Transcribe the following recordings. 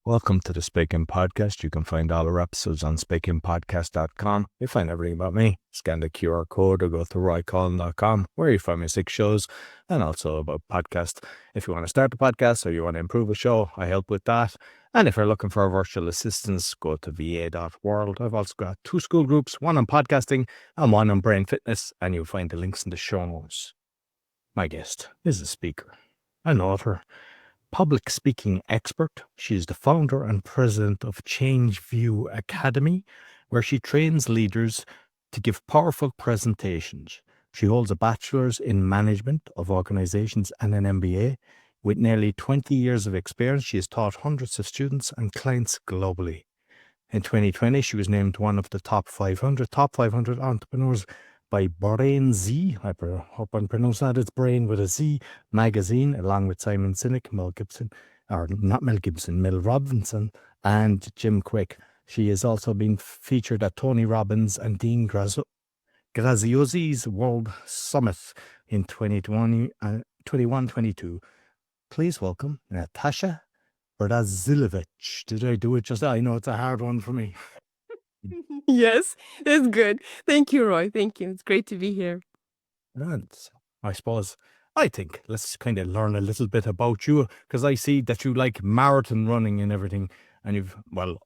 Welcome to the Speaking Podcast. You can find all our episodes on speakingpodcast.com. You find everything about me. Scan the QR code or go to roycullen.com where you find my 6 shows and also about podcast. If you want to start a podcast or you want to improve a show, I help with that. And if you're looking for virtual assistance, go to va.world. I've also got 2 school groups, one on podcasting and one on brain fitness, and you'll find the links in the show notes. My guest is a speaker, an author, public speaking expert. She is the founder and president of Changeview Academy, where she trains leaders to give powerful presentations. She holds a bachelor's in management of organizations and an MBA. With nearly 20 years of experience, she has taught hundreds of students and clients globally. In 2020, she was named one of the top 500 entrepreneurs by Brainz, I hope I'm pronouncing that, it's Brain with a Z, magazine, along with Simon Sinek, Mel Robinson, and Jim Kwik. She has also been featured at Tony Robbins and Dean Graziosi's World Summit in 2021-22. Please welcome Natasha Bazilevych. Did I do it just? I know it's a hard one for me. Yes, that's good. Thank you, Roy. Thank you. It's great to be here. And I think let's kind of learn a little bit about you, because I see that you like marathon running and everything. And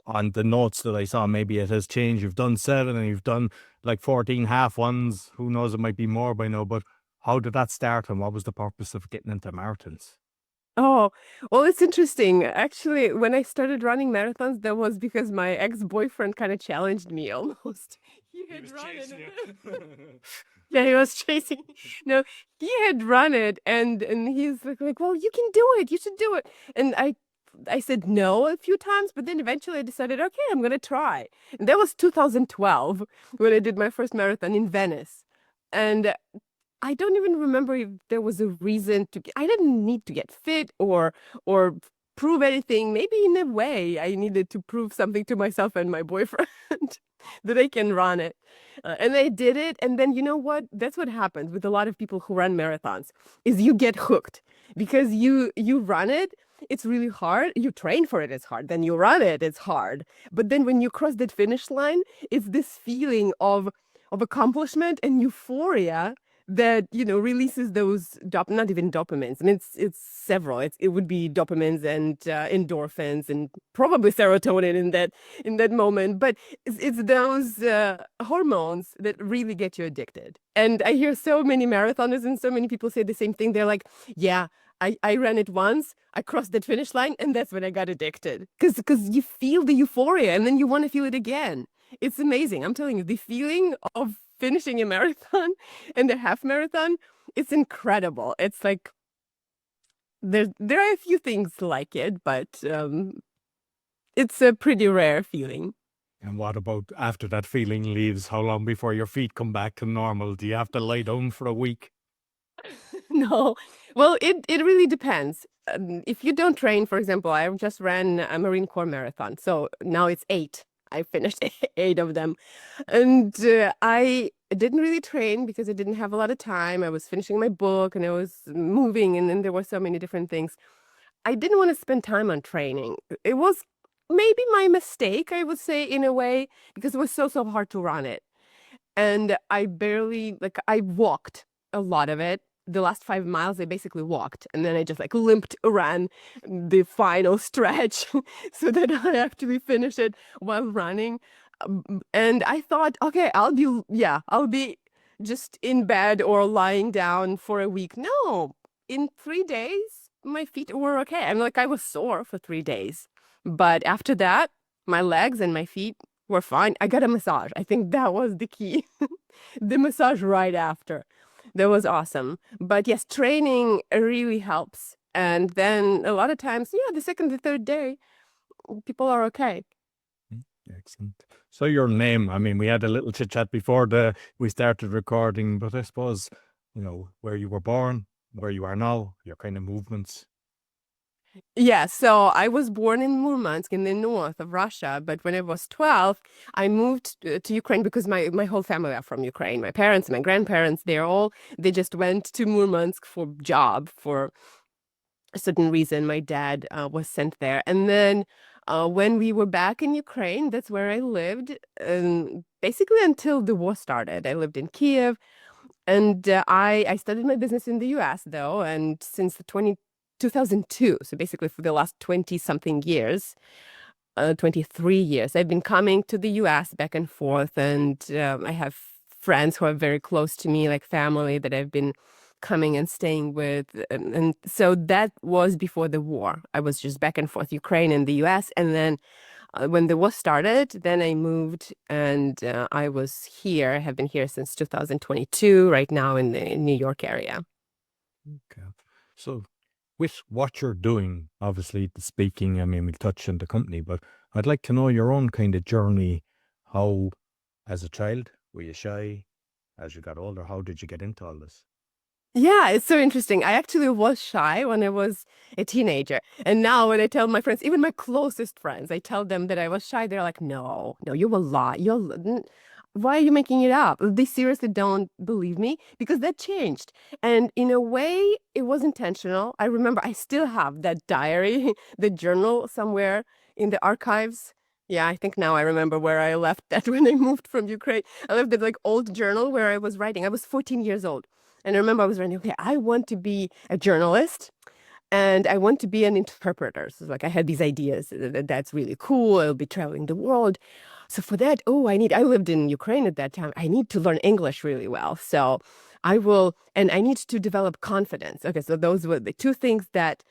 on the notes that I saw, maybe it has changed. You've done 7 and you've done like 14 half ones. Who knows, it might be more by now. But how did that start and what was the purpose of getting into marathons? Oh, well, it's interesting. Actually, when I started running marathons, that was because my ex-boyfriend kind of challenged me almost. He had run it. Yeah, he was chasing me. No, he had run it, and he's like, well, you can do it. You should do it. And I said no a few times, but then eventually I decided, okay, I'm gonna try. And that was 2012 when I did my first marathon in Venice. And I don't even remember if there was a reason I didn't need to get fit or prove anything. Maybe in a way I needed to prove something to myself and my boyfriend that I can run it. And I did it. And then you know what? That's what happens with a lot of people who run marathons is you get hooked because you run it. It's really hard. You train for it, it's hard. Then you run it, it's hard. But then when you cross that finish line, it's this feeling of accomplishment and euphoria that releases those not even dopamines. I mean, it's several. It would be dopamines and endorphins and probably serotonin in that moment. But it's those hormones that really get you addicted. And I hear so many marathoners and so many people say the same thing. They're like, yeah. I ran it once, I crossed that finish line, and that's when I got addicted. Because you feel the euphoria and then you want to feel it again. It's amazing. I'm telling you, the feeling of finishing a marathon and a half marathon, it's incredible. It's like there are a few things like it, but it's a pretty rare feeling. And what about after that feeling leaves? How long before your feet come back to normal? Do you have to lie down for a week? No. Well, it really depends. If you don't train, for example, I just ran a Marine Corps marathon. So now it's 8. I finished 8 of them. And I didn't really train because I didn't have a lot of time. I was finishing my book and I was moving, and then there were so many different things. I didn't want to spend time on training. It was maybe my mistake, I would say, in a way, because it was so hard to run it. And I walked a lot of it. The last 5 miles, I basically walked, and then I just limped around the final stretch so that I actually finished it while running. And I thought, okay, I'll be just in bed or lying down for a week. No, in 3 days, my feet were okay. I was sore for 3 days, but after that, my legs and my feet were fine. I got a massage. I think that was the key. The massage right after. That was awesome. But yes, training really helps. And then a lot of times, the second, the third day, people are okay. Excellent. So your name, we had a little chit chat before we started recording, but I suppose, where you were born, where you are now, your kind of movements. Yeah, so I was born in Murmansk in the north of Russia, but when I was 12, I moved to Ukraine because my whole family are from Ukraine. My parents, my grandparents, they just went to Murmansk for job for a certain reason. My dad was sent there. And then when we were back in Ukraine, that's where I lived, basically until the war started. I lived in Kiev, and I started my business in the US, though, and since the 2002, so basically for the last 20 something years, 23 years, I've been coming to the US back and forth, and I have friends who are very close to me, like family that I've been coming and staying with. And so that was before the war. I was just back and forth, Ukraine and the US. And then when the war started, then I moved and I was here. I have been here since 2022, right now in the New York area. Okay. So with what you're doing, obviously the speaking, I mean, we'll touch on the company, but I'd like to know your own kind of journey. How, as a child, were you shy? As you got older, how did you get into all this? Yeah, it's so interesting. I actually was shy when I was a teenager. And now when I tell my friends, even my closest friends, I tell them that I was shy, they're like, no, you will lie. Why are you making it up? They seriously don't believe me because that changed. And in a way, it was intentional. I remember I still have that diary, the journal somewhere in the archives. Yeah, I think now I remember where I left that when I moved from Ukraine. I left that like old journal where I was writing. I was 14 years old. And I remember I was writing, okay, I want to be a journalist and I want to be an interpreter. So like I had these ideas that's really cool. I'll be traveling the world. So for that, I lived in Ukraine at that time. I need to learn English really well. So and I need to develop confidence. Okay, so those were the two things that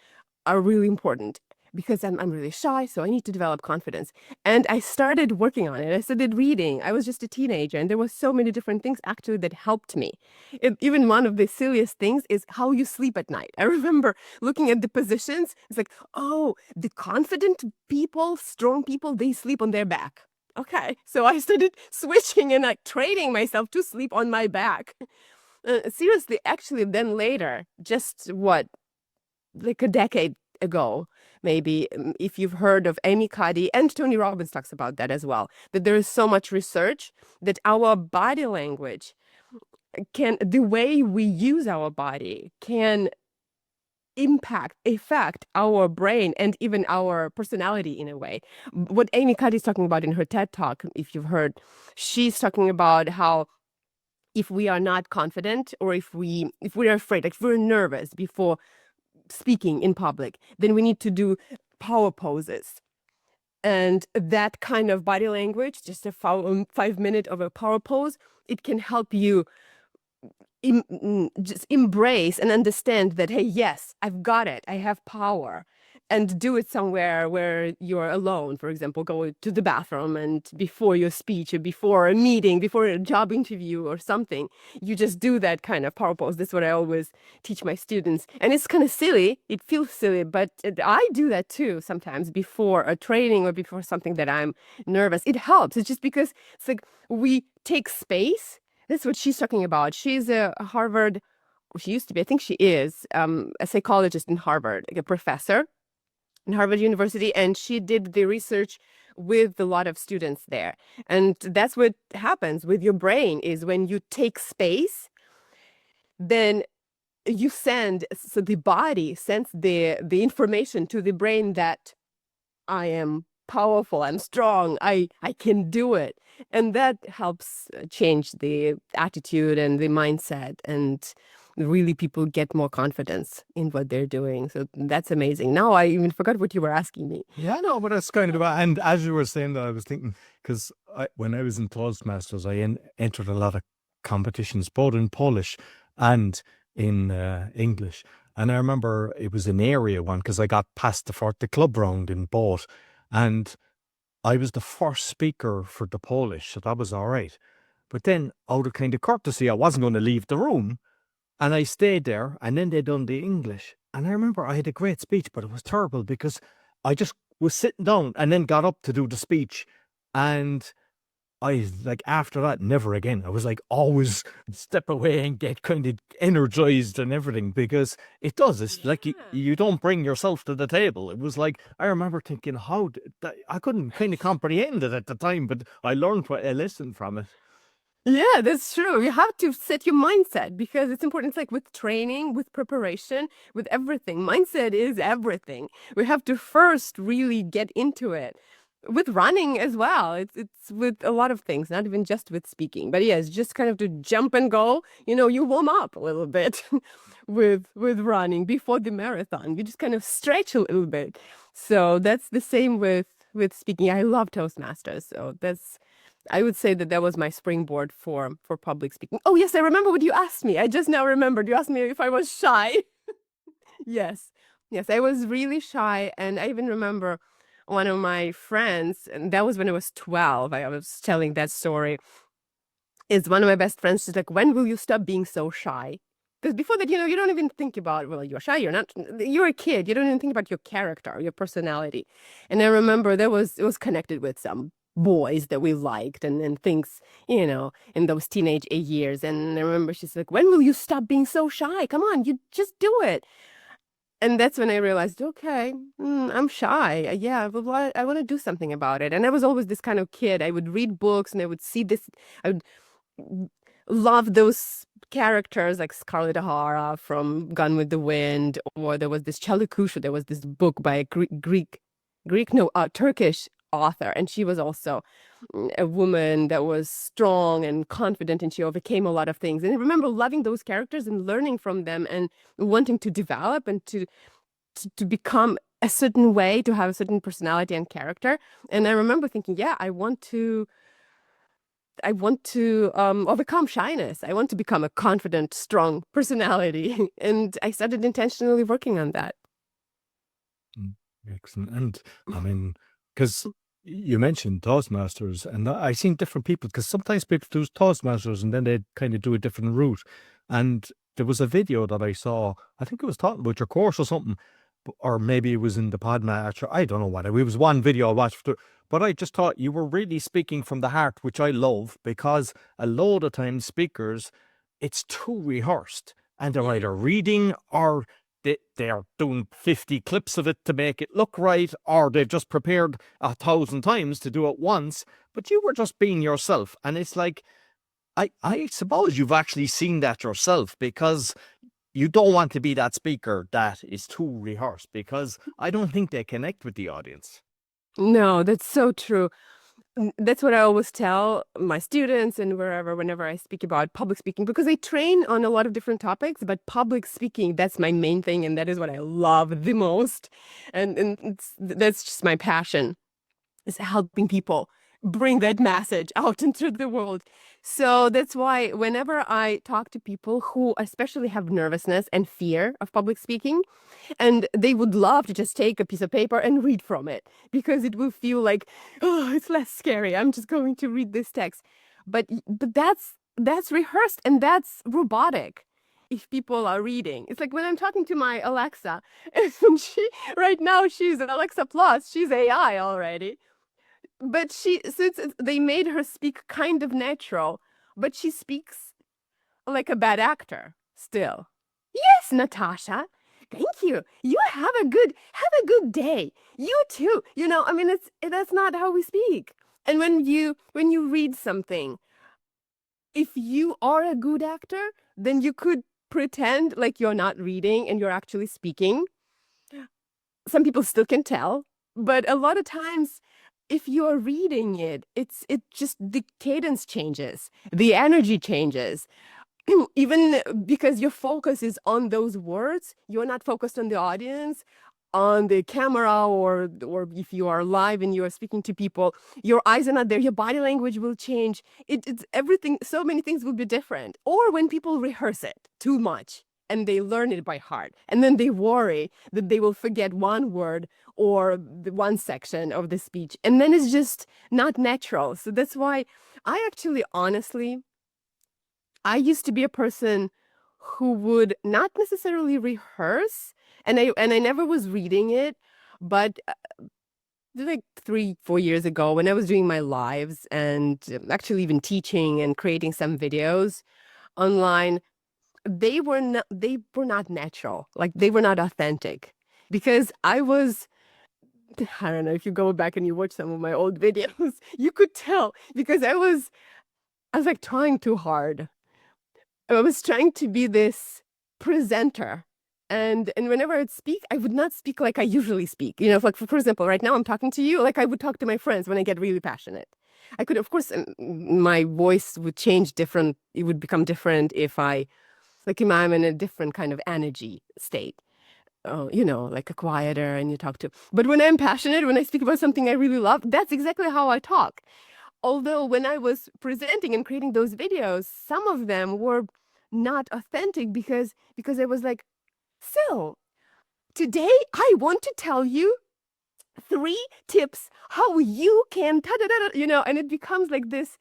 are really important because I'm really shy, so I need to develop confidence. And I started working on it. I started reading. I was just a teenager, and there were so many different things actually that helped me. Even one of the silliest things is how you sleep at night. I remember looking at the positions. It's like, oh, the confident people, strong people, they sleep on their back. Okay, so I started switching and like training myself to sleep on my back. Seriously, actually, then later, just what, like a decade ago, maybe, if you've heard of Amy Cuddy, and Tony Robbins talks about that as well, that there is so much research that our body language the way we use our body can affect our brain and even our personality in a way. What Amy Cuddy is talking about in her TED Talk, if you've heard, she's talking about how if we are not confident or if we're afraid, like if we're nervous before speaking in public, then we need to do power poses. And that kind of body language, just a 5 minute of a power pose, it can help you just embrace and understand that, hey, yes, I've got it. I have power. And do it somewhere where you're alone. For example, go to the bathroom and before your speech or before a meeting, before a job interview or something, you just do that kind of power pose. That's what I always teach my students. And it's kind of silly. It feels silly, but I do that too sometimes before a training or before something that I'm nervous. It helps. It's just because it's like we take space. That's what she's talking about. She's a Harvard, she used to be, I think she is, a psychologist in Harvard, like a professor in Harvard University, and she did the research with a lot of students there. And that's what happens with your brain is when you take space, then so the body sends the information to the brain that I am powerful, I'm strong, I can do it. And that helps change the attitude and the mindset, and really people get more confidence in what they're doing. So that's amazing. Now I even forgot what you were asking me. Yeah, no, but that's kind of, and as you were saying that, I was thinking, because when I was in Toastmasters, I entered a lot of competitions, both in Polish and in English. And I remember it was an area one because I got past the club round in both. And I was the first speaker for the Polish, so that was all right. But then, out of kind of courtesy, I wasn't going to leave the room. And I stayed there, and then they done the English. And I remember I had a great speech, but it was terrible because I just was sitting down and then got up to do the speech. And I, like, after that, never again. I was like, always step away and get kind of energized and everything because it does. It's like you don't bring yourself to the table. It was like, I remember thinking, I couldn't kind of comprehend it at the time, but I learned a lesson from it. Yeah, that's true. You have to set your mindset because it's important. It's like with training, with preparation, with everything. Mindset is everything. We have to first really get into it. With running as well. It's with a lot of things, not even just with speaking. But yes, just kind of to jump and go. You warm up a little bit with running before the marathon. You just kind of stretch a little bit. So that's the same with speaking. I love Toastmasters. So that's I would say that was my springboard for public speaking. Oh yes, I remember what you asked me. I just now remembered. You asked me if I was shy. Yes. Yes, I was really shy. And I even remember one of my friends, and that was when I was 12. I was telling that story. Is one of my best friends. She's like, when will you stop being so shy? Because before that, you don't even think about, well, you're shy, you're not, you're a kid. You don't even think about your character, your personality. And I remember it was connected with some boys that we liked and things, in those teenage years. And I remember she's like, when will you stop being so shy? Come on, you just do it. And that's when I realized, okay, I'm shy. Yeah, but I want to do something about it. And I was always this kind of kid. I would read books and I would see this. I would love those characters like Scarlett O'Hara from Gone with the Wind, or there was this Chalukosha. There was this book by a Turkish author, and she was also a woman that was strong and confident, and she overcame a lot of things. And I remember loving those characters and learning from them and wanting to develop and to become a certain way, to have a certain personality and character. And I remember thinking, yeah, I want to overcome shyness. I want to become a confident, strong personality. And I started intentionally working on that. Excellent. And I mean, because you mentioned Toastmasters, and I've seen different people, because sometimes people do Toastmasters and then they kind of do a different route. And there was a video that I saw, I think it was talking about your course or something, or maybe it was in the Podmatch, or I don't know what. It was one video I watched, but I just thought you were really speaking from the heart, which I love, because a load of times speakers, it's too rehearsed, and they're either reading or they are doing 50 clips of it to make it look right, or they've just prepared 1,000 times to do it once, but you were just being yourself. And it's like, I suppose you've actually seen that yourself, because you don't want to be that speaker that is too rehearsed, because I don't think they connect with the audience. No, that's so true. That's what I always tell my students and whenever I speak about public speaking, because I train on a lot of different topics, but public speaking, that's my main thing, and that is what I love the most. And that's just my passion, is helping people bring that message out into the world. So that's why whenever I talk to people who especially have nervousness and fear of public speaking, and they would love to just take a piece of paper and read from it because it will feel like, oh, it's less scary. I'm just going to read this text. But that's rehearsed and that's robotic. If people are reading, it's like when I'm talking to my Alexa, and right now she's an Alexa Plus, she's AI already. But they made her speak kind of natural, but she speaks like a bad actor still. Yes, Natasha. Thank you. You have a good day. You too. I mean, that's not how we speak. And when you read something, if you are a good actor, then you could pretend like you're not reading and you're actually speaking. Some people still can tell, but a lot of times if you're reading it just the cadence changes, the energy changes. Even because your focus is on those words, you're not focused on the audience, on the camera, or if you are live and you are speaking to people, your eyes are not there, your body language will change. It's everything, so many things will be different. Or when people rehearse it too much and they learn it by heart, and then they worry that they will forget one word or the one section of the speech, and then it's just not natural. So that's why I actually honestly I used to be a person who would not necessarily rehearse, and I never was reading it, but like 3-4 years ago when I was doing my lives and actually even teaching and creating some videos online, they were not natural. Like they were not authentic because I don't know, if you go back and you watch some of my old videos, you could tell because I was like trying too hard. I was trying to be this presenter. And whenever I'd speak, I would not speak like I usually speak. You know, like for example, right now I'm talking to you like I would talk to my friends when I get really passionate. I could, of course, my voice would change different. It would become different if I'm in a different kind of energy state. You know, like a quieter and you talk to. But when I'm passionate, when I speak about something I really love, that's exactly how I talk. Although when I was presenting and creating those videos, some of them were not authentic because I was like, so today I want to tell you 3 tips how you can you know, and it becomes like this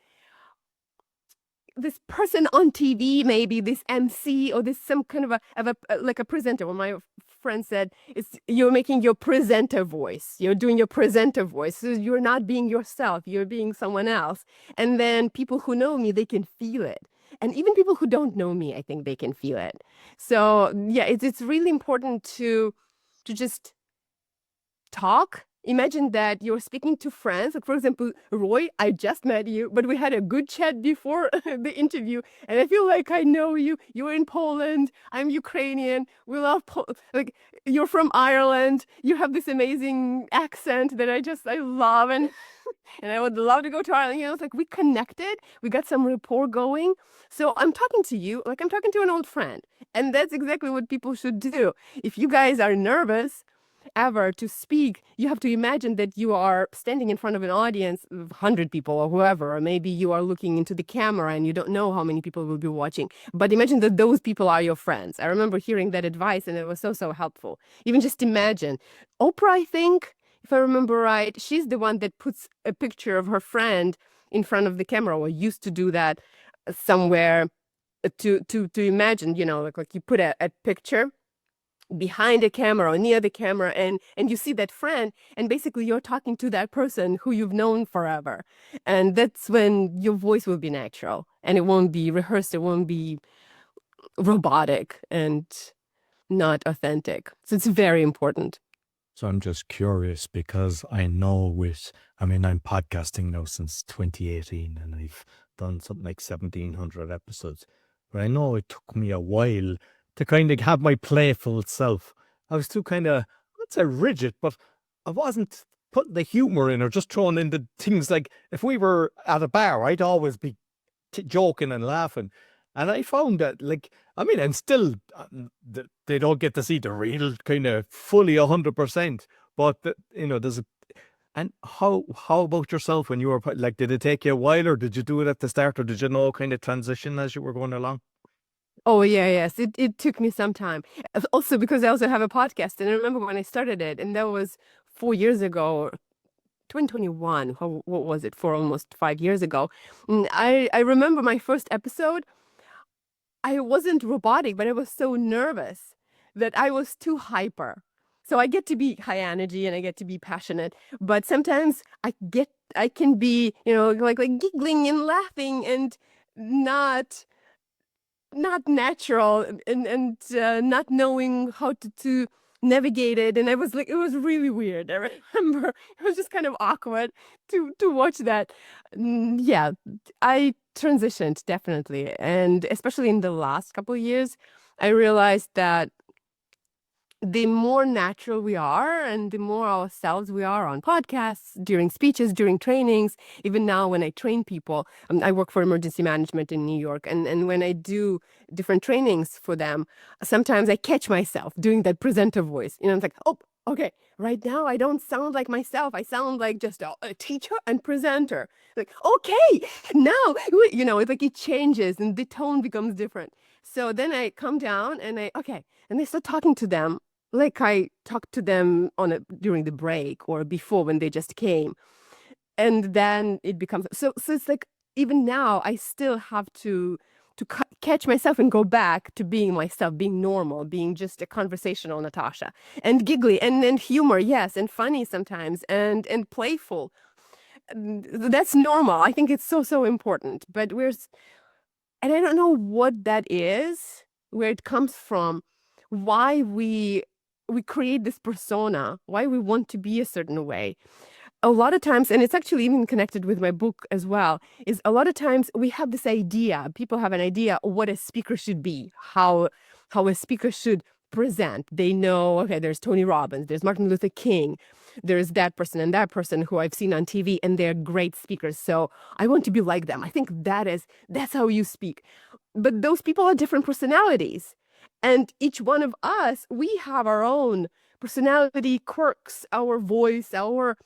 person on TV, maybe this MC or this some kind of a like a presenter. Well, my friend said, it's you're making your presenter voice. You're doing your presenter voice. So you're not being yourself. You're being someone else. And then people who know me, they can feel it. And even people who don't know me, I think they can feel it. So yeah, it's really important to just talk. Imagine that you're speaking to friends. Like, for example, Roy, I just met you, but we had a good chat before the interview. And I feel like I know you. You're in Poland. I'm Ukrainian. We love, like, you're from Ireland. You have this amazing accent that I love. And I would love to go to Ireland. You know, it's like we connected. We got some rapport going. So I'm talking to you like I'm talking to an old friend. And that's exactly what people should do. If you guys are nervous, ever to speak, you have to imagine that you are standing in front of an audience of 100 people or whoever, or maybe you are looking into the camera and you don't know how many people will be watching. But imagine that those people are your friends. I remember hearing that advice and it was so helpful. Even just imagine. Oprah, I think, if I remember right, she's the one that puts a picture of her friend in front of the camera, or used to do that somewhere to imagine, you know, like you put a picture behind the camera or near the camera, and you see that friend, and basically you're talking to that person who you've known forever, and that's when your voice will be natural and it won't be rehearsed, it won't be robotic and not authentic. So it's very important. So I'm just curious because I know I'm podcasting now since 2018 and I've done something like 1,700 episodes. But I know it took me a while to kind of have my playful self. I was too kind of, I'd say rigid, but I wasn't putting the humor in or just throwing in the things like if we were at a bar, I'd always be joking and laughing. And I found that, like, and still, they don't get to see the real kind of fully 100%. But there's and how about yourself when you were like? Did it take you a while, or did you do it at the start, or did you know kind of transition as you were going along? Oh yeah, yes. It took me some time. Also because I also have a podcast, and I remember when I started it, and that was 4 years ago, 2021. What was it? For almost 5 years ago. I remember my first episode. I wasn't robotic, but I was so nervous that I was too hyper. So I get to be high energy and I get to be passionate, but sometimes I can be, you know, like giggling and laughing and not not natural, and not knowing how to navigate it. And I was like, it was really weird. I remember it was just kind of awkward to watch that. Yeah, I transitioned definitely, and especially in the last couple of years, I realized that the more natural we are and the more ourselves we are on podcasts, during speeches, during trainings, even now when I train people, I work for emergency management in New York. And when I do different trainings for them, sometimes I catch myself doing that presenter voice. You know, it's like, oh, okay, right now I don't sound like myself. I sound like just a teacher and presenter. Like, okay, now, you know, it's like it changes and the tone becomes different. So then I come down and and I start talking to them like I talked to them during the break or before when they just came. And then it becomes so it's like even now I still have to catch myself and go back to being myself, being normal, being just a conversational Natasha, and giggly and humor, yes, and funny sometimes, and playful. That's normal. I think it's so important. But and I don't know what that is, where it comes from, why we create this persona, why we want to be a certain way. a lot of times, and it's actually even connected with my book as well, is a lot of times we have this idea, people have an idea what a speaker should be, how a speaker should present. They know, okay, there's Tony Robbins, there's Martin Luther King, there's that person and that person who I've seen on TV, and they're great speakers. So I want to be like them. I think that's how you speak. But those people are different personalities. And each one of us, we have our own personality quirks, our voice, our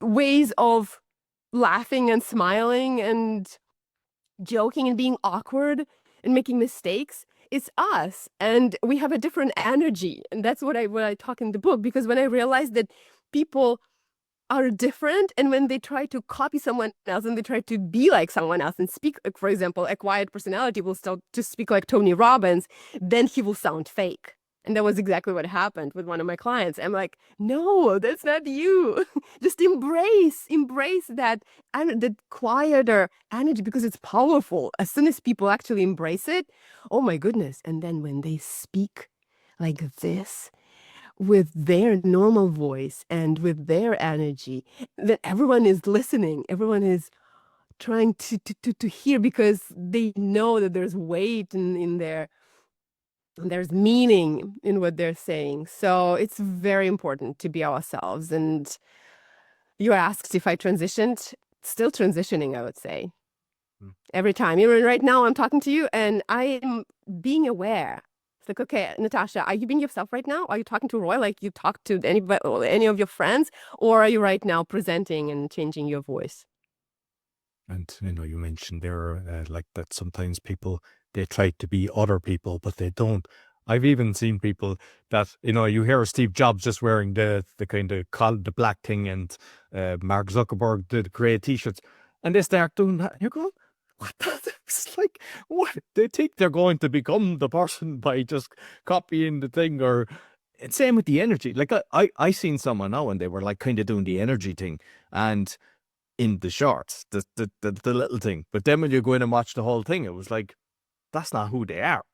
ways of laughing and smiling and joking and being awkward and making mistakes. It's us, and we have a different energy. And that's what I talk in the book, because when I realized that people are different, and when they try to copy someone else and they try to be like someone else and speak, like, for example, a quiet personality will start to speak like Tony Robbins, then he will sound fake. And that was exactly what happened with one of my clients. I'm like, no, that's not you. Just embrace that that quieter energy, because it's powerful. As soon as people actually embrace it, oh my goodness. And then when they speak like this, with their normal voice and with their energy, then everyone is listening. Everyone is trying to hear, because they know that there's weight in there's meaning in what they're saying. So it's very important to be ourselves. And you asked if I transitioned. Still transitioning, I would say. Every time. Even right now, I'm talking to you and I am being aware. It's like, okay, Natasha, are you being yourself right now? Are you talking to Roy like you talk to anybody, or any of your friends? Or are you right now presenting and changing your voice? And you mentioned there like that sometimes people, they try to be other people, but they don't. I've even seen people that, you hear Steve Jobs just wearing the kind of the black thing, and Mark Zuckerberg did the grey t-shirts, and they start doing that. And you're going, what? It's like, what? They think they're going to become the person by just copying the thing, or and same with the energy. Like I seen someone now, and they were like kind of doing the energy thing, and in the shorts, the little thing. But then when you go in and watch the whole thing, it was like, that's not who they are.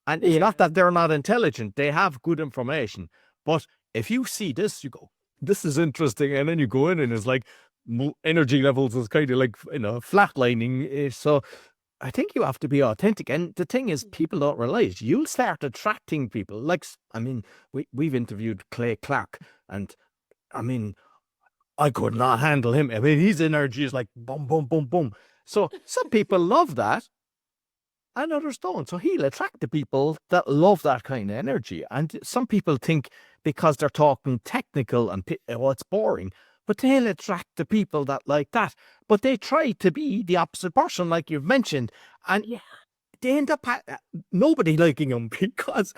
And it's not that they're not intelligent. They have good information. But if you see this, you go, this is interesting. And then you go in and it's like energy levels is kind of like, flatlining. So I think you have to be authentic. And the thing is, people don't realize you'll start attracting people. Like, I mean, we've interviewed Clay Clark, and I mean, I could not handle him. I mean, his energy is like boom, boom, boom, boom. So some people love that and others don't. So he'll attract the people that love that kind of energy. And some people think because they're talking technical and it's boring, but they'll attract the people that like that. But they try to be the opposite person, like you've mentioned. And they end up nobody liking them because,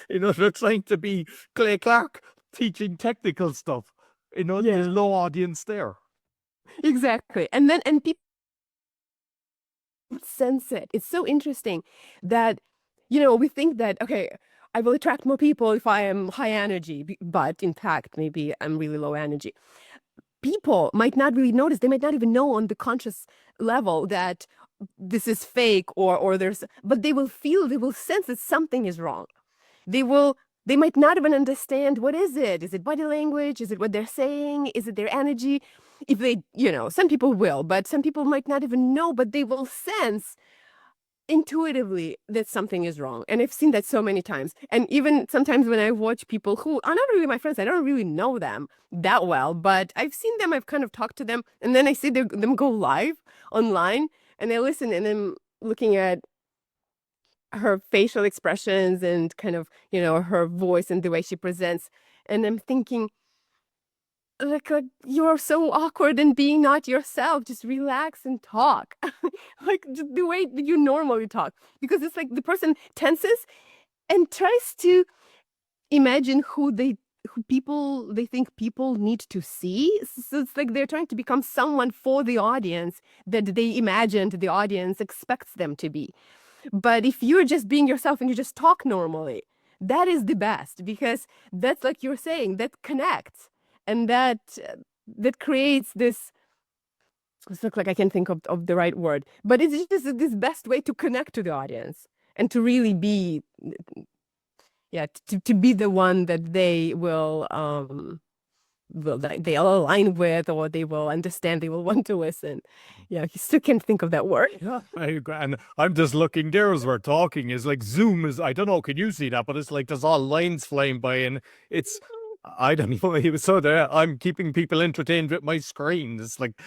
they're trying to be Clay Clark teaching technical stuff. There's no audience there. Exactly. And people sense it. It's so interesting that, we think that, okay, I will attract more people if I am high energy, but in fact, maybe I'm really low energy. People might not really notice. They might not even know on the conscious level that this is fake or there's, but they will sense that something is wrong. They might not even understand what is it. Is it body language? Is it what they're saying? Is it their energy? If they, some people will, but some people might not even know, but they will sense intuitively that something is wrong. And I've seen that so many times. And even sometimes when I watch people who are not really my friends, I don't really know them that well, but I've seen them, I've kind of talked to them, and then I see them go live online, and I listen, and I'm looking at her facial expressions and kind of, her voice and the way she presents. And I'm thinking, like you're so awkward and being not yourself. Just relax and talk. Like the way that you normally talk. Because it's like the person tenses and tries to imagine who they think people need to see. So it's like they're trying to become someone for the audience that they imagined the audience expects them to be. But if you're just being yourself and you just talk normally, that is the best, because that's, like you're saying, that connects, and that creates this. It's not like I can think of the right word, but it's just this best way to connect to the audience and to really be, to be the one that they will they'll align with, or they will understand, they will want to listen. Yeah, you still can't think of that word. Yeah, I agree. And I'm just looking there as we're talking. Is like Zoom is, I don't know, can you see that? But it's like there's all lines flying by, and it's, I don't know. He was so there. I'm keeping people entertained with my screen. It's like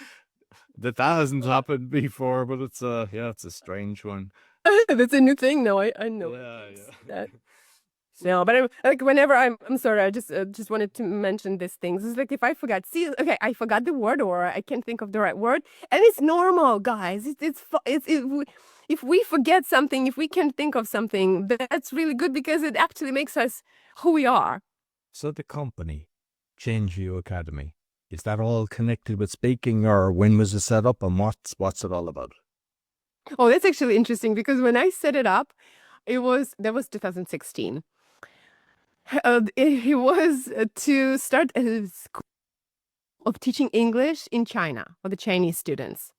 that hasn't happened before, but it's it's a strange one. That's a new thing. No, I know. Yeah. That. No, but like whenever I'm sorry, I just wanted to mention these things. It's like if I forgot, see, okay, I forgot the word, or I can't think of the right word, and it's normal, guys. If we forget something, if we can't think of something, that's really good because it actually makes us who we are. So the company, Changeview Academy, is that all connected with speaking, or when was it set up, and what's it all about? Oh, that's actually interesting because when I set it up, that was 2016. It was to start a school of teaching English in China for the Chinese students.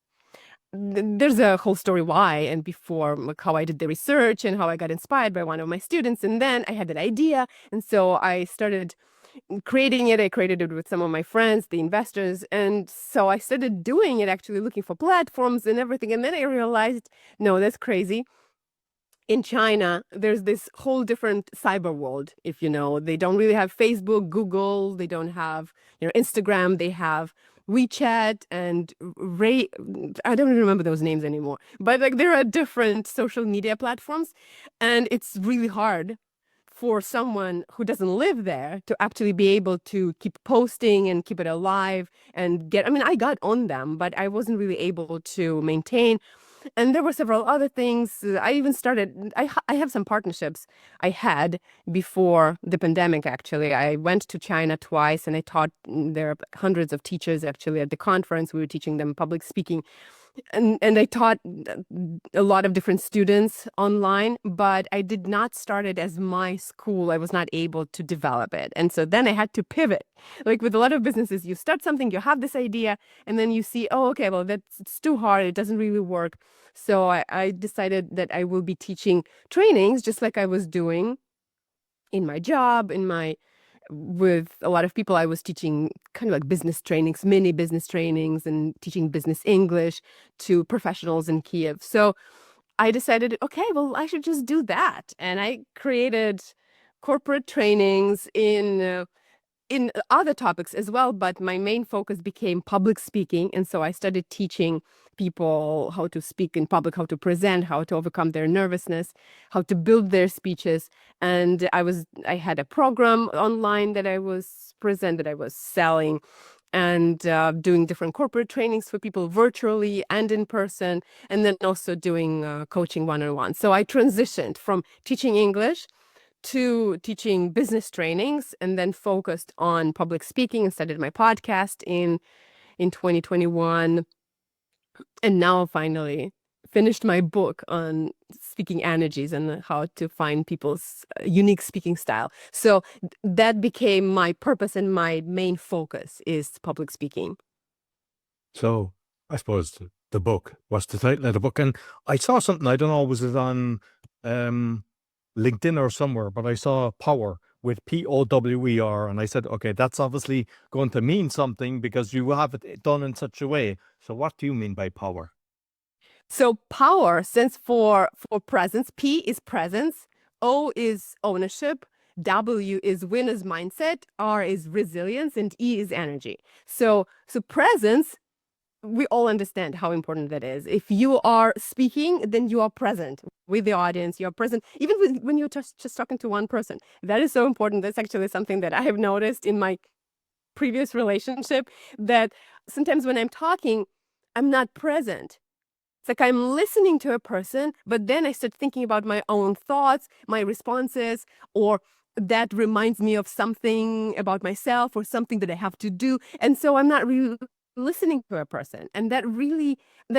There's a whole story why and before, like how I did the research and how I got inspired by one of my students. And then I had that idea. And so I started creating it. I created it with some of my friends, the investors. And so I started doing it, actually looking for platforms and everything. And then I realized, no, that's crazy. In China, there's this whole different cyber world. If you know, they don't really have Facebook, Google, they don't have, Instagram, they have WeChat and Ray. I don't remember those names anymore, but like there are different social media platforms, and it's really hard for someone who doesn't live there to actually be able to keep posting and keep it alive and get, I mean, I got on them, but I wasn't really able to maintain. And there were several other things. I even started, I have some partnerships I had before the pandemic, actually. I went to China twice and I taught, there are hundreds of teachers actually at the conference. We were teaching them public speaking. And I taught a lot of different students online, but I did not start it as my school. I was not able to develop it. And so then I had to pivot. Like with a lot of businesses, you start something, you have this idea, and then you see, oh, okay, well, it's too hard. It doesn't really work. So I decided that I will be teaching trainings just like I was doing in my job, with a lot of people. I was teaching kind of like business trainings, mini business trainings, and teaching business English to professionals in Kiev. So I decided, okay, well, I should just do that. And I created corporate trainings in other topics as well, but my main focus became public speaking. And so I started teaching people how to speak in public, how to present, how to overcome their nervousness, how to build their speeches. And I had a program online that I was selling, and doing different corporate trainings for people virtually and in person, and then also doing coaching one-on-one. So I transitioned from teaching English to teaching business trainings, and then focused on public speaking and started my podcast in 2021. And now finally finished my book on speaking energies and how to find people's unique speaking style. So that became my purpose, and my main focus is public speaking. So I suppose the book, what's the title of the book? And I saw something, I don't know, was it on LinkedIn or somewhere, but I saw Power with P.O.W.E.R. and I said, okay, that's obviously going to mean something because you have it done in such a way. So what do you mean by power? So power stands for presence. P is presence, O is ownership, W is winner's mindset, R is resilience, and E is energy. So presence, we all understand how important that is. If you are speaking, then you are present with the audience. You're present even when you're just talking to one person. That is so important. That's actually something that I have noticed in my previous relationship, that sometimes when I'm talking, I'm not present. It's like I'm listening to a person, but then I start thinking about my own thoughts, my responses, or that reminds me of something about myself or something that I have to do. And so I'm not really listening to a person, and that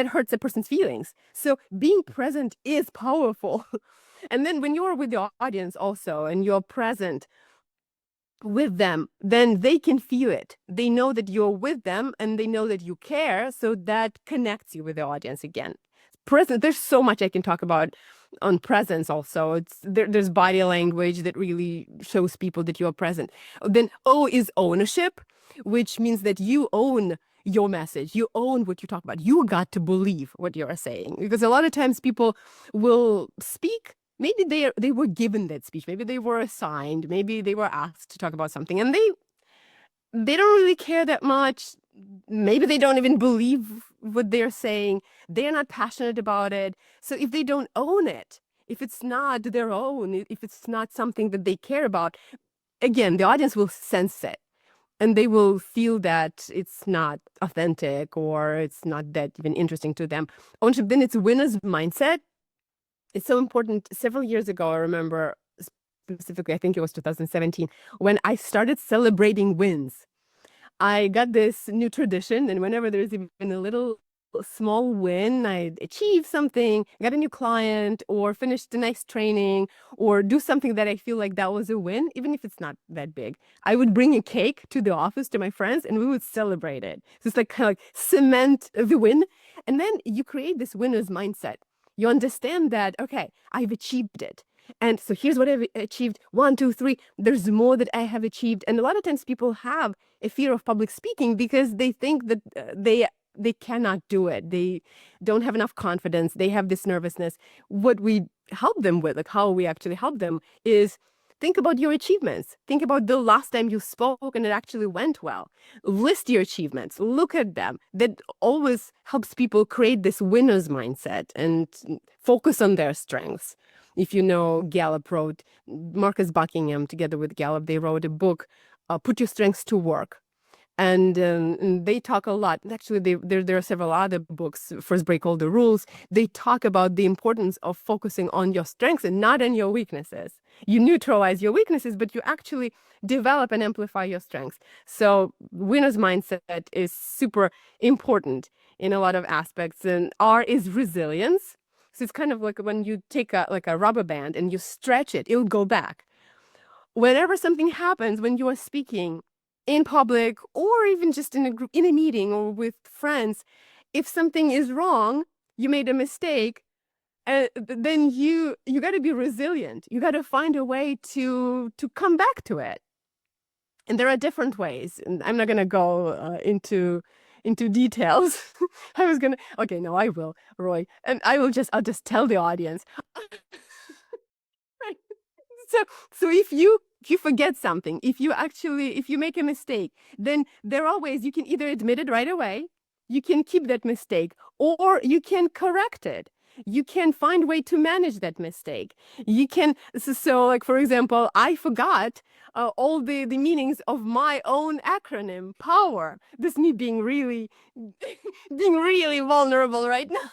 hurts a person's feelings. So being present is powerful. And then when you're with the audience also and you're present with them, then they can feel it. They know that you're with them and they know that you care. So that connects you with the audience again. Present, there's so much I can talk about on presence also. There's body language that really shows people that you are present. Then O is ownership, which means that you own your message. You own what you talk about. You got to believe what you are saying, because a lot of times people will speak. Maybe they were given that speech. Maybe they were assigned. Maybe they were asked to talk about something, and they don't really care that much. Maybe they don't even believe what they're saying. They're not passionate about it. So if they don't own it, if it's not their own, if it's not something that they care about, again, the audience will sense it. And they will feel that it's not authentic or it's not that even interesting to them. Ownership, then it's winner's mindset. It's so important. Several years ago, I remember specifically, I think it was 2017, when I started celebrating wins. I got this new tradition, and whenever there's even a little small win, I achieve something, got a new client, or finished a nice training, or do something that I feel like that was a win, even if it's not that big. I would bring a cake to the office to my friends, and we would celebrate it. So it's like kind of like cement the win, and then you create this winner's mindset. You understand that, okay, I've achieved it. And so here's what I've achieved. 1, 2, 3. There's more that I have achieved. And a lot of times people have a fear of public speaking because they think that they cannot do it. They don't have enough confidence. They have this nervousness. What we help them with, like how we actually help them, is think about your achievements. Think about the last time you spoke and it actually went well. List your achievements. Look at them. That always helps people create this winner's mindset and focus on their strengths. If you know, Gallup wrote, Marcus Buckingham, together with Gallup, they wrote a book, Put Your Strengths to Work. And they talk a lot. Actually, there are several other books, First Break All the Rules. They talk about the importance of focusing on your strengths and not on your weaknesses. You neutralize your weaknesses, but you actually develop and amplify your strengths. So winner's mindset is super important in a lot of aspects. And R is resilience. So it's kind of like when you take a rubber band and you stretch it, it'll go back. Whenever something happens when you are speaking in public or even just in a group, in a meeting or with friends, if something is wrong, you made a mistake, then you got to be resilient. You got to find a way to come back to it. And there are different ways, and I'm not gonna go into details. Okay, no, I will, Roy, and I'll just tell the audience. So if you forget something, if you make a mistake, then there are ways you can either admit it right away, you can keep that mistake, or you can correct it. You can find a way to manage that mistake. You can, so like, for example, I forgot all the meanings of my own acronym, P.O.W.E.R. This is me being really vulnerable right now.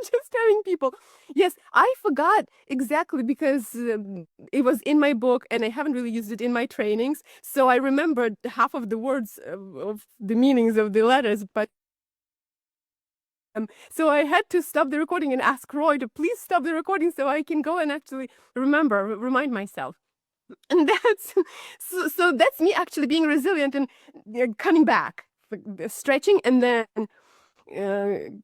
Just telling people, yes, I forgot exactly because it was in my book and I haven't really used it in my trainings. So I remembered half of the words of the meanings of the letters, but so I had to stop the recording and ask Roy to please stop the recording so I can go and actually remind myself. And that's so that's me actually being resilient and coming back, stretching, and then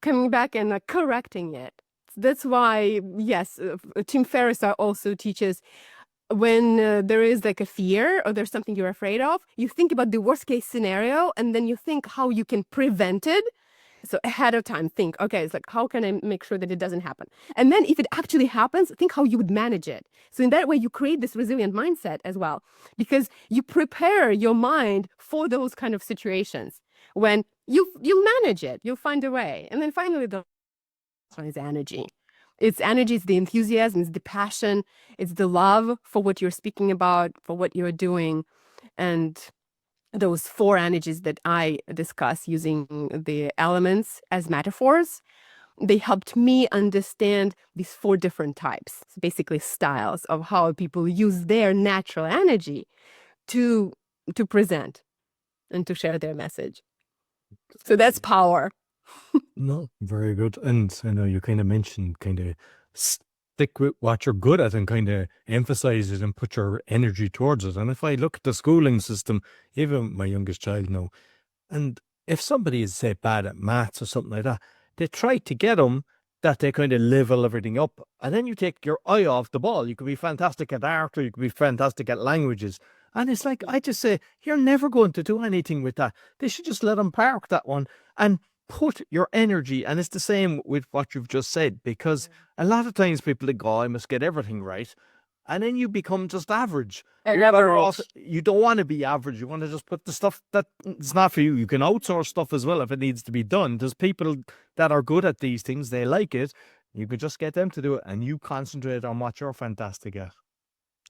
coming back and correcting it. That's why, yes, Tim Ferriss also teaches when there is like a fear or there's something you're afraid of, you think about the worst case scenario and then you think how you can prevent it. So ahead of time, think, okay, it's like, how can I make sure that it doesn't happen? And then if it actually happens, think how you would manage it. So in that way, you create this resilient mindset as well, because you prepare your mind for those kind of situations. When you'll manage it, you'll find a way. And then finally, the last one is energy. It's energy, it's the enthusiasm, it's the passion, it's the love for what you're speaking about, for what you're doing. And those 4 energies that I discuss using the elements as metaphors, they helped me understand these 4 different types, so basically styles of how people use their natural energy to present and to share their message. So that's power. No, very good. And I know you kind of mentioned kind of stick with what you're good at and kind of emphasize it and put your energy towards it. And if I look at the schooling system, even my youngest child now, and if somebody is, say, bad at maths or something like that, they try to get them that they kind of level everything up. And then you take your eye off the ball. You could be fantastic at art, or you could be fantastic at languages. And it's like, I just say, you're never going to do anything with that. They should just let them park that one and put your energy. And it's the same with what you've just said, because a lot of times people think, oh, I must get everything right. And then you become just average. You don't want to be average. You want to just put the stuff that is not for you. You can outsource stuff as well if it needs to be done. There's people that are good at these things. They like it. You could just get them to do it, and you concentrate on what you're fantastic at.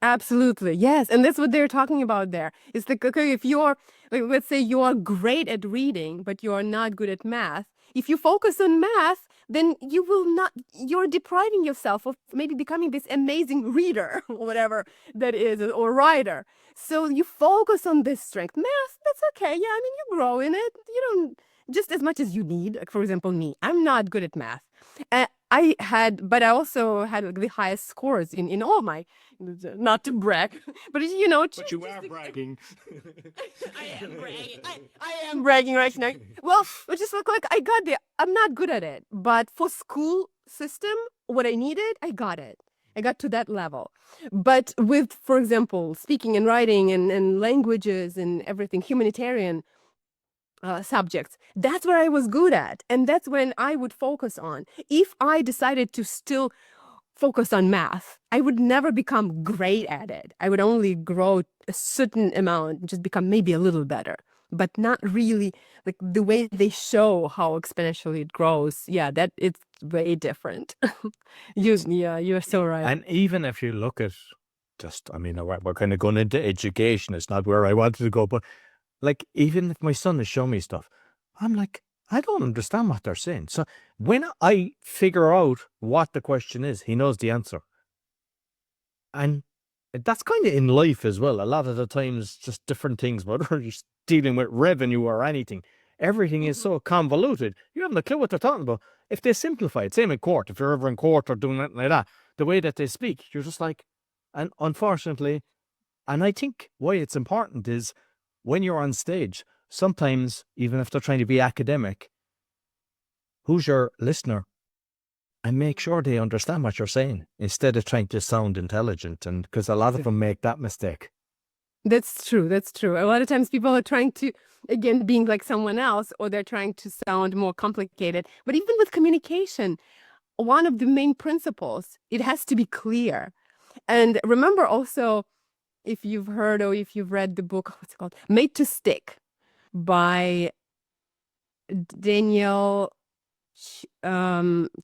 Absolutely. Yes. And that's what they're talking about there. It's like, okay, if you're, like, let's say you are great at reading, but you are not good at math. If you focus on math, then you will not, you're depriving yourself of maybe becoming this amazing reader or whatever that is, or writer. So you focus on this strength. Math, that's okay. Yeah. I mean, you grow in it. You don't, just as much as you need. Like, for example, me, I'm not good at math. But I also had like the highest scores in all my, not to brag, but you know. But you are bragging. I am bragging. I am bragging right now. Well, it just look like I got there. I'm not good at it, but for school system, what I needed, I got it. I got to that level. But with, for example, speaking and writing and languages and everything, humanitarian subjects, that's where I was good at. And that's when I would focus on. If I decided to still focus on math, I would never become great at it. I would only grow a certain amount, just become maybe a little better, but not really like the way they show how exponentially it grows. Yeah, that it's way different. You're so right. And even if you look at just, I mean, we're kind of going into education. It's not where I wanted to go, but like, even if my son is showing me stuff, I'm like, I don't understand what they're saying. So when I figure out what the question is, he knows the answer. And that's kind of in life as well. A lot of the times, just different things, whether you're dealing with revenue or anything, everything is so convoluted. You haven't a clue what they're talking about. If they simplify it, same in court, if you're ever in court or doing anything like that, the way that they speak, you're just like, and unfortunately, and I think why it's important is, when you're on stage, sometimes, even if they're trying to be academic, who's your listener? And make sure they understand what you're saying instead of trying to sound intelligent. And because a lot of them make that mistake. That's true. That's true. A lot of times people are trying to, again, being like someone else, or they're trying to sound more complicated. But even with communication, one of the main principles, it has to be clear. And remember also, if you've heard or if you've read the book, what's it called? Made to Stick by Daniel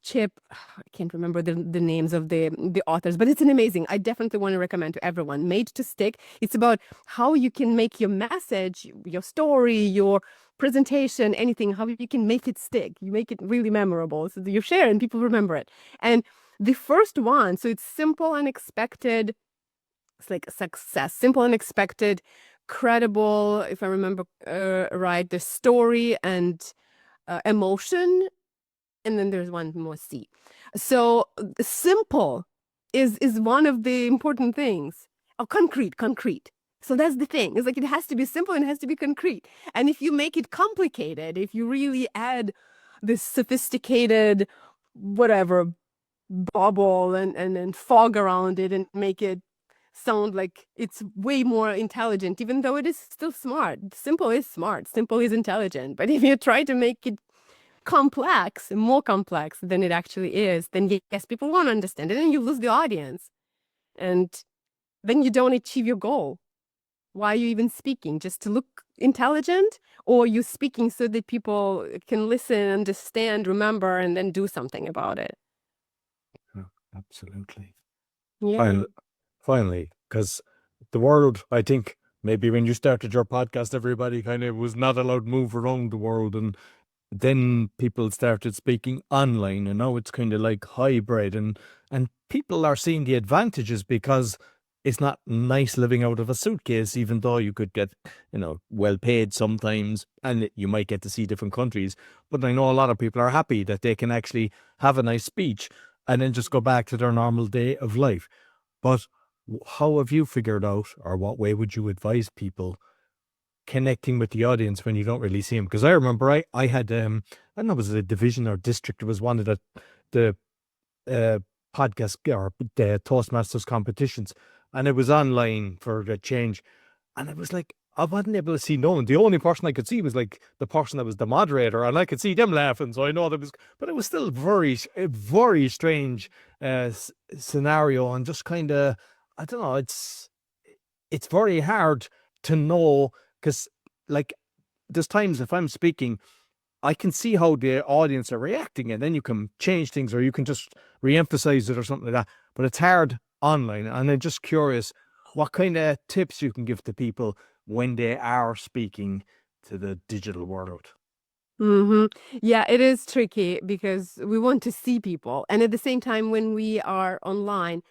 Chip. I can't remember the names of the authors, but it's an amazing. I definitely want to recommend to everyone. Made to Stick. It's about how you can make your message, your story, your presentation, anything, how you can make it stick. You make it really memorable. So you share and people remember it. And the first one, so it's simple, unexpected. It's like success, simple, unexpected, credible, if I remember right, the story and emotion. And then there's one more C. So simple is one of the important things. Oh, concrete. So that's the thing. It's like it has to be simple and it has to be concrete. And if you make it complicated, if you really add this sophisticated, whatever, bubble and fog around it and make it sound like it's way more intelligent, even though it is still smart. Simple is smart. Simple is intelligent. But if you try to make it complex, more complex than it actually is, then yes, people won't understand it and you lose the audience. And then you don't achieve your goal. Why are you even speaking? Just to look intelligent? Or you speaking so that people can listen, understand, remember, and then do something about it? Absolutely. Yeah. Finally, because the world, I think, maybe when you started your podcast, everybody kind of was not allowed to move around the world, and then people started speaking online, and now it's kind of like hybrid, and people are seeing the advantages because it's not nice living out of a suitcase, even though you could get, well paid sometimes, and you might get to see different countries. But I know a lot of people are happy that they can actually have a nice speech and then just go back to their normal day of life. But how have you figured out, or what way would you advise people connecting with the audience when you don't really see them? Because I remember I had, I don't know, was it a division or district? It was one of the the podcast or the Toastmasters competitions, and it was online for the change, and it was like I wasn't able to see no one. The only person I could see was like the person that was the moderator, and I could see them laughing. So I know there was, but it was still a very strange scenario, and just kind of, I don't know. It's very hard to know because, like, there's times if I'm speaking, I can see how the audience are reacting, and then you can change things, or you can just re-emphasize it or something like that. But it's hard online, and I'm just curious what kind of tips you can give to people when they are speaking to the digital world. Yeah, it is tricky because we want to see people. And at the same time, when we are online,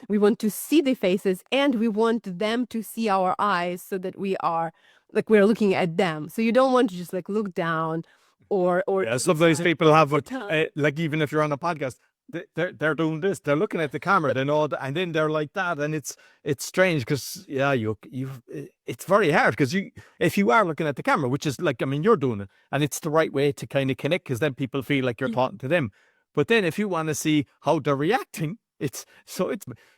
we want to see the faces and we want them to see our eyes so that we are like we're looking at them. So you don't want to just like look down or Yeah, sometimes people have like, even if you're on a podcast, they're doing this, they're looking at the camera, they know, and then they're like that, and it's strange because it's very hard because if you are looking at the camera, which is like, I mean, you're doing it, and it's the right way to kind of connect because then people feel like you're talking to them. But then if you want to see how they're reacting, it's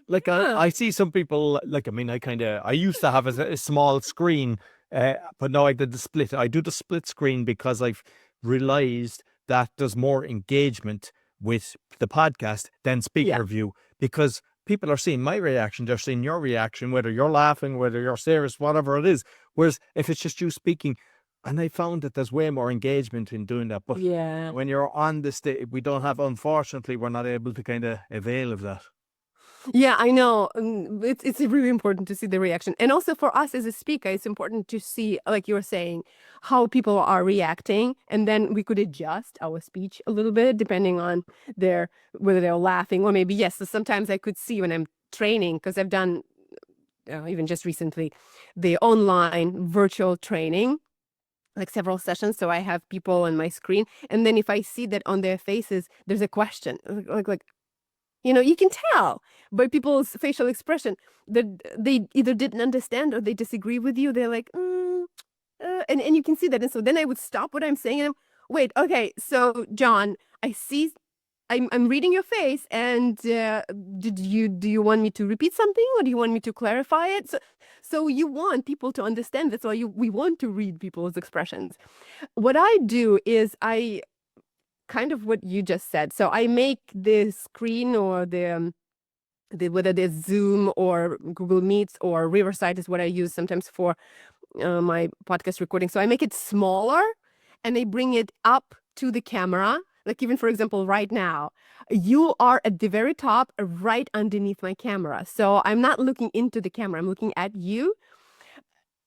like I see some people, like, I mean, I used to have a small screen, but now I do the split screen because I've realized that there's more engagement with the podcast than speaker view, because people are seeing my reaction, they're seeing your reaction, whether you're laughing, whether you're serious, whatever it is. Whereas if it's just you speaking, and I found that there's way more engagement in doing that. But when you're on the stage, unfortunately, we're not able to kind of avail of that. Yeah, I know. It's really important to see the reaction. And also for us as a speaker, it's important to see, like you were saying, how people are reacting. And then we could adjust our speech a little bit depending on whether they're laughing or maybe, yes. So sometimes I could see when I'm training, because I've done, even just recently, the online virtual training, like several sessions. So I have people on my screen. And then if I see that on their faces, there's a question, like, you can tell by people's facial expression that they either didn't understand or they disagree with you. They're like, and you can see that. And so then I would stop what I'm saying and wait, okay, so John, I see, I'm reading your face, and do you want me to repeat something, or do you want me to clarify it? So you want people to understand. That's why we want to read people's expressions. What I do is I kind of what you just said. So I make the screen or the whether there's Zoom or Google Meets or Riverside is what I use sometimes for my podcast recording. So I make it smaller and I bring it up to the camera. Like even for example, right now, you are at the very top, right underneath my camera. So I'm not looking into the camera, I'm looking at you.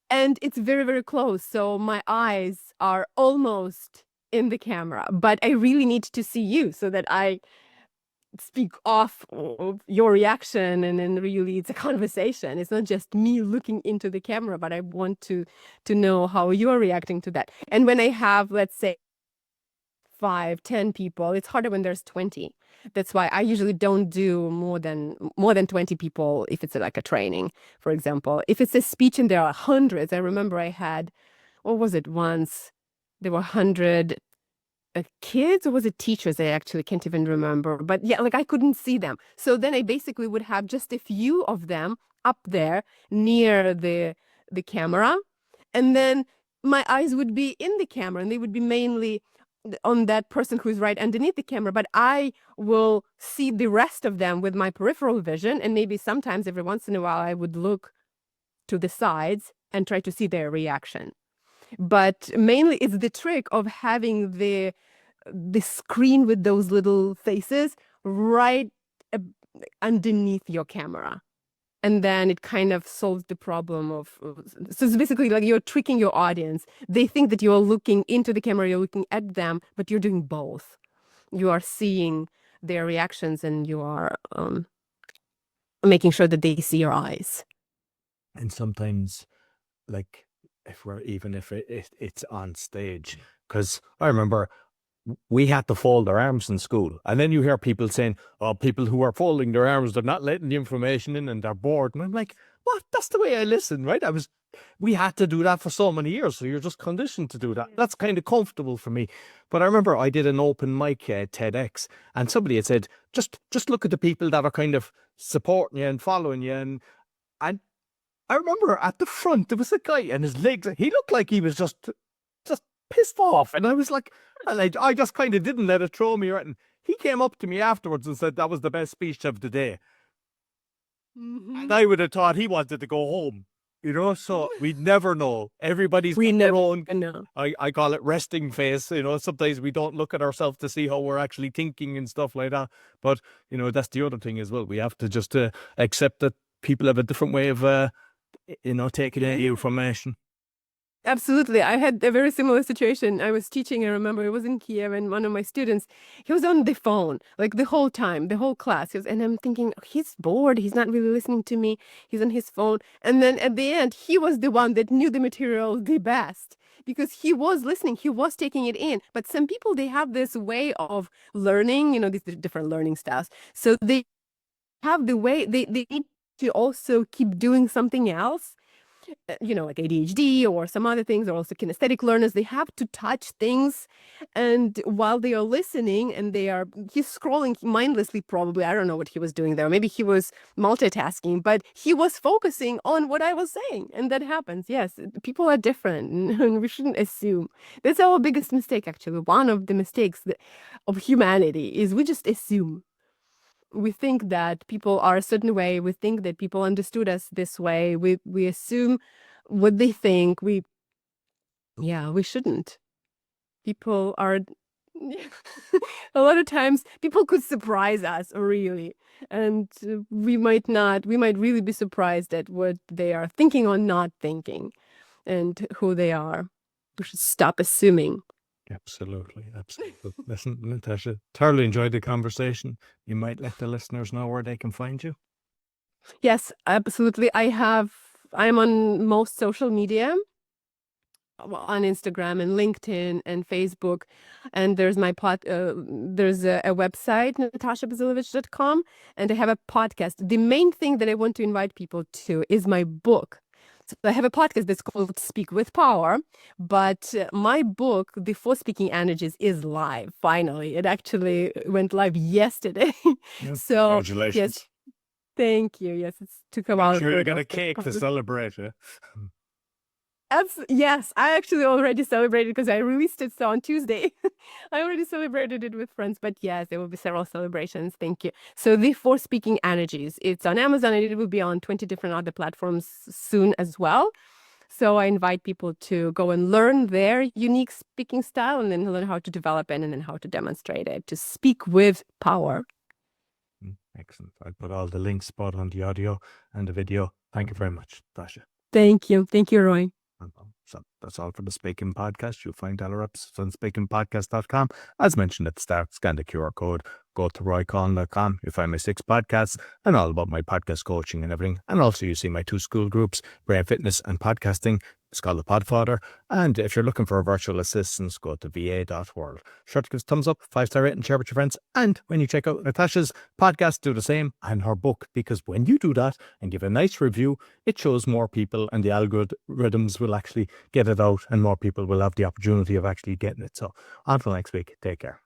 And it's very, very close. So my eyes are almost in the camera, but I really need to see you so that I speak off of your reaction, and then really it's a conversation. It's not just me looking into the camera, but I want to know how you are reacting to that. And when I have, let's say, 5-10 people, it's harder when there's 20. That's why I usually don't do more than 20 people if it's like a training, for example. If it's a speech and there are hundreds, I remember I had, what was it once? There were 100 kids, or was it teachers? I actually can't even remember. But yeah, like I couldn't see them. So then I basically would have just a few of them up there near the camera. And then my eyes would be in the camera and they would be mainly on that person who's right underneath the camera. But I will see the rest of them with my peripheral vision. And maybe sometimes every once in a while, I would look to the sides and try to see their reaction. But mainly it's the trick of having the screen with those little faces right underneath your camera. And then it kind of solves the problem of, so it's basically like you're tricking your audience. They think that you're looking into the camera, you're looking at them, but you're doing both. You are seeing their reactions and you are making sure that they see your eyes. And sometimes, like, if it's on stage, because I remember we had to fold our arms in school, and then you hear people saying, "Oh, people who are folding their arms, they're not letting the information in, and they're bored." And I'm like, what? That's the way I listen, right? We had to do that for so many years, so you're just conditioned to do that. That's kind of comfortable for me. But I remember I did an open mic TEDx, and somebody had said, just look at the people that are kind of supporting you and following you, and I remember at the front there was a guy and his legs. He looked like he was just pissed off, and I was like, and I just kind of didn't let it throw me. Right, and he came up to me afterwards and said that was the best speech of the day. And I would have thought he wanted to go home, so we never know. Everybody's got their own. know. I call it resting face. Sometimes we don't look at ourselves to see how we're actually thinking and stuff like that. But, that's the other thing as well. We have to just accept that people have a different way of, taking information. Absolutely. I had a very similar situation. I was teaching, I remember it was in Kiev, and one of my students, he was on the phone, like the whole time, the whole class. And I'm thinking, he's bored. He's not really listening to me. He's on his phone. And then at the end, he was the one that knew the material the best because he was listening. He was taking it in. But some people, they have this way of learning, these different learning styles. So they have the way, they need to also keep doing something else. Like ADHD or some other things, or also kinesthetic learners, they have to touch things. And while they are listening and he's scrolling mindlessly, probably, I don't know what he was doing there. Maybe he was multitasking, but he was focusing on what I was saying. And that happens. Yes, people are different and we shouldn't assume. That's our biggest mistake, actually. One of the mistakes of humanity is we just assume. We think that people are a certain way. We think that people understood us this way. We assume what they think. We shouldn't. People are a lot of times people could surprise us really, and we might really be surprised at what they are thinking or not thinking, and who they are. We should stop assuming. Absolutely. Listen, Natasha, thoroughly enjoyed the conversation. You might let the listeners know where they can find you. Yes, absolutely. I'm on most social media, on Instagram and LinkedIn and Facebook, and there's there's a website, NatashaBazilevychNatasha, and I have a podcast. The main thing that I want to invite people to is my book. So I have a podcast that's called Speak with Power, but my book, The 4 Speaking Energies, is live. Finally, it actually went live yesterday. So congratulations. Yes, thank you. Yes, it's to come out. Sure, you got a cake to celebrate, yeah? Yes, I actually already celebrated because I released it on Tuesday. I already celebrated it with friends, but yes, there will be several celebrations. Thank you. So The 4 Speaking Energies, it's on Amazon, and it will be on 20 different other platforms soon as well. So I invite people to go and learn their unique speaking style, and then learn how to develop it, and then how to demonstrate it, to speak with power. Excellent. I'll put all the links both on the audio and the video. Thank you very much, Natasha. Thank you. Thank you, Roy. So that's all for the Speaking Podcast. You'll find all our episodes on speakingpodcast.com. As mentioned at the start, scan the QR code, go to roycollin.com. You'll find my 6 podcasts and all about my podcast coaching and everything. And also you see my 2 school groups, Brain Fitness and Podcasting. It's called the Podfather. And if you're looking for a virtual assistance, go to va.world. Sure to give us a thumbs up, 5-star rating, share with your friends. And when you check out Natasha's podcast, do the same, and her book, because when you do that and give a nice review, it shows more people, and the algorithms will actually get it out, and more people will have the opportunity of actually getting it. So until next week, take care.